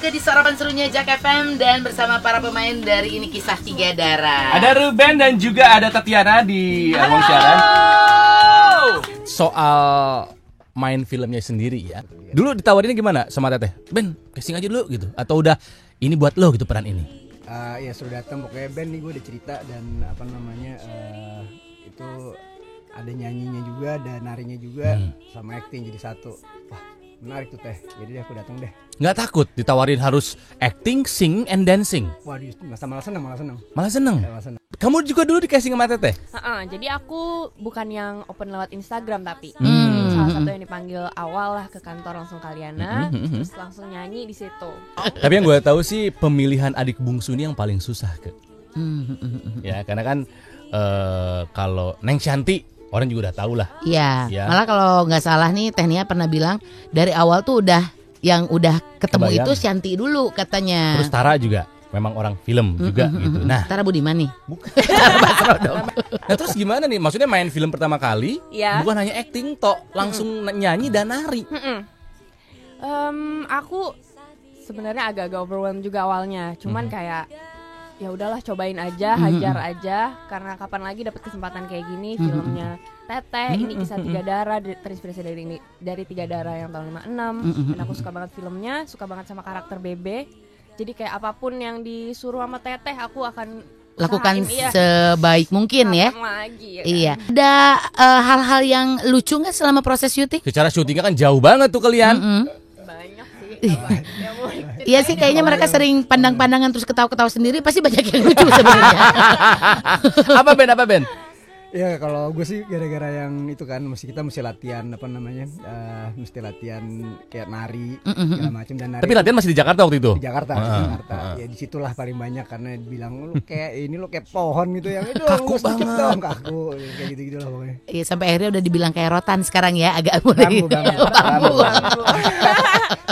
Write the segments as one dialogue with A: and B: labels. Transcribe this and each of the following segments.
A: ke di Sarapan Serunya Jak FM dan bersama para pemain dari Ini Kisah Tiga Darah.
B: Ada Ruben dan juga ada Tatiana di ruang siaran. Soal main filmnya sendiri ya. Dulu ditawarinnya gimana sama Teteh? Ben, casting aja dulu gitu. Atau udah ini buat lo gitu peran ini?
C: Ya sudah datang pokoknya Ben nih, gue udah cerita dan itu ada nyanyinya juga, ada narinya juga, sama acting jadi satu. Wah, menarik tuh Teh. Jadi aku datang deh.
B: Nggak takut ditawarin harus acting, sing, and dancing?
C: Waduh, malah seneng.
B: Malah seneng. Kamu juga dulu di casting sama Teteh?
D: Jadi aku bukan yang open lewat Instagram tapi salah satu yang dipanggil awal lah ke kantor langsung Kaliana, terus langsung nyanyi di situ.
B: Tapi yang gue tahu sih pemilihan adik bungsu ini yang paling susah ke. Ya karena kan kalau Neng Shanti orang juga udah tahu lah.
A: Iya.
B: Ya.
A: Malah kalau nggak salah nih Teh Nia pernah bilang dari awal tuh udah ketemu
B: Kebayang.
A: itu Shanti dulu katanya.
B: Terus Tara juga memang orang film juga gitu. Nah,
A: Tara Budiman nih.
B: nah terus gimana nih? Maksudnya main film pertama kali,
D: Iya.
B: bukan hanya acting tok, langsung nyanyi dan nari.
D: Aku sebenarnya agak-agak overwhelmed juga awalnya, cuman kayak ya udahlah cobain aja, hajar aja, karena kapan lagi dapat kesempatan kayak gini. Filmnya Teteh, Ini Kisah Tiga Darah, terinspirasi dari Tiga Darah yang tahun 56. Dan aku suka banget filmnya, suka banget sama karakter Bebe. Jadi kayak apapun yang disuruh sama Teteh aku akan
A: Lakukan
D: usahain,
A: sebaik mungkin ya.
D: kapan lagi ya kan?
A: Iya. Ada hal-hal yang lucu nggak selama proses syuting?
B: Secara syutingnya kan jauh banget tuh kalian.
D: Banyak sih.
A: Iya sih, kayaknya mereka sering pandang-pandangan terus ketawa-ketawa sendiri, pasti banyak yang lucu sebenarnya.
B: Apa Ben?
C: Ya kalau gue sih gara-gara yang itu kan kita mesti latihan mesti latihan kayak nari segala macam dan nari.
B: Tapi latihan masih di Jakarta waktu itu.
C: Di Jakarta. Ya disitulah paling banyak karena bilang lu kayak ini lu kayak pohon gitu yang itu
B: Kaku
C: lu sedikit
B: banget.
C: dong, kaku kayak gitu lah pokoknya.
A: Iya, sampai akhirnya udah dibilang kayak rotan sekarang ya, agak mulai
C: Bambu.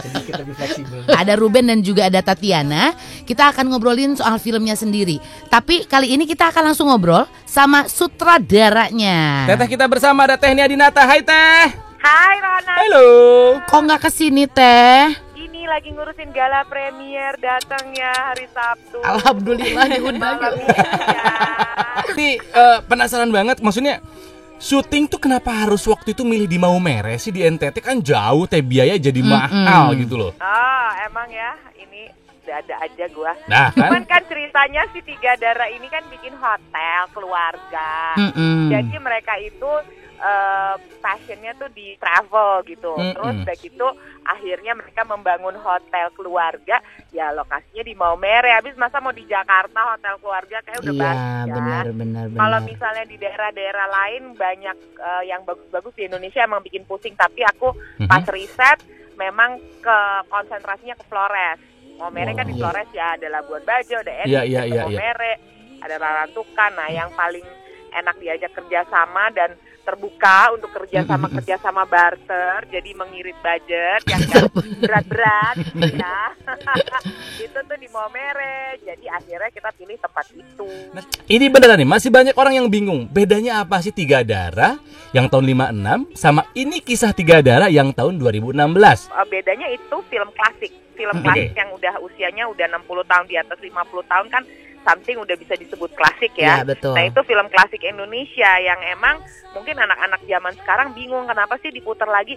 C: Sedikit lebih fleksibel.
A: Ada Ruben dan juga ada Tatiana. Kita akan ngobrolin soal filmnya sendiri. Tapi kali ini kita akan langsung ngobrol sama sutradaranya.
B: Teteh kita bersama ada Teh Nia Dinata. Hai Teh.
E: Hai Rona,
B: Halo.
A: Kok nggak kesini Teh?
E: ini lagi ngurusin gala premier datangnya hari Sabtu.
A: Alhamdulillah diundang.
E: Malam ya.
B: Ini penasaran banget, maksudnya syuting tuh kenapa harus waktu itu milih di Maumere sih, di NTT kan jauh, teh biaya jadi mahal gitu loh.
E: Oh, emang ya, ini ada aja gua.
B: Nah,
E: Cuman kan ceritanya si Tiga Darah ini kan bikin hotel keluarga. Jadi mereka itu passionnya tuh di travel gitu. Terus udah gitu akhirnya mereka membangun hotel keluarga, ya lokasinya di Maumere. Habis masa mau di Jakarta hotel keluarga kayak udah basi ya.
A: benar.
E: Kalau misalnya di daerah-daerah lain banyak yang bagus-bagus di Indonesia emang bikin pusing. Tapi aku pas riset memang ke konsentrasinya ke Flores. Maumere kan di Flores ya, ada Labuan Bajo, ada Maumere, ada Rarantukan. Nah yang paling enak diajak kerjasama dan terbuka untuk kerjasama barter, jadi mengirit budget yang gak berat-berat ya. Itu tuh di Maumere, jadi akhirnya kita pilih tempat itu.
B: Nah, ini beneran nih, masih banyak orang yang bingung. Bedanya apa sih Tiga Darah yang tahun 56 sama Ini Kisah Tiga Darah yang tahun 2016?
E: Bedanya itu film klasik klasik yang udah usianya udah 60 tahun, di atas 50 tahun kan something udah bisa disebut klasik ya.
A: Betul.
E: Nah itu film klasik Indonesia yang emang mungkin anak-anak zaman sekarang bingung kenapa sih diputar lagi.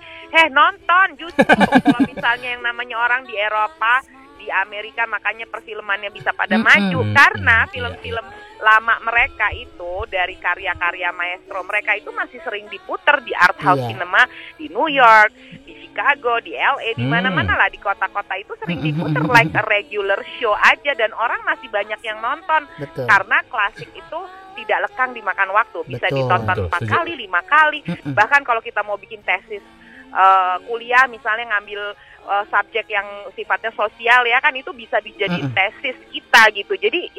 E: Nonton justru kalau misalnya yang namanya orang di Eropa, di Amerika, makanya perfilmannya bisa pada maju karena film-film lama mereka itu dari karya-karya maestro mereka itu masih sering diputar di art house cinema di New York, di Chicago, di LA, di mana-mana lah di kota-kota itu sering diputar like a regular show aja dan orang masih banyak yang nonton.
A: Betul.
E: Karena klasik itu tidak lekang dimakan waktu, bisa
A: Betul.
E: ditonton 4 kali, 5 kali. Bahkan kalau kita mau bikin tesis kuliah misalnya ngambil subjek yang sifatnya sosial ya kan, itu bisa dijadiin tesis kita gitu. Jadi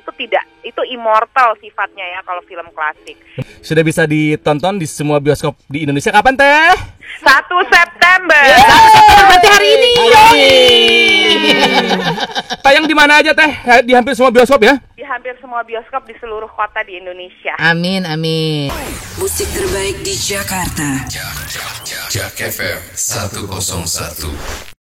E: itu immortal sifatnya ya kalau film klasik.
B: Sudah bisa ditonton di semua bioskop di Indonesia kapan Teh?
E: 1 September.
A: Berarti hari ini.
B: Tayang di mana aja Teh? Di hampir semua bioskop ya?
E: Di hampir semua bioskop di seluruh kota di Indonesia.
A: Amin.
F: Musik terbaik di Jakarta.
G: Jak FM 101.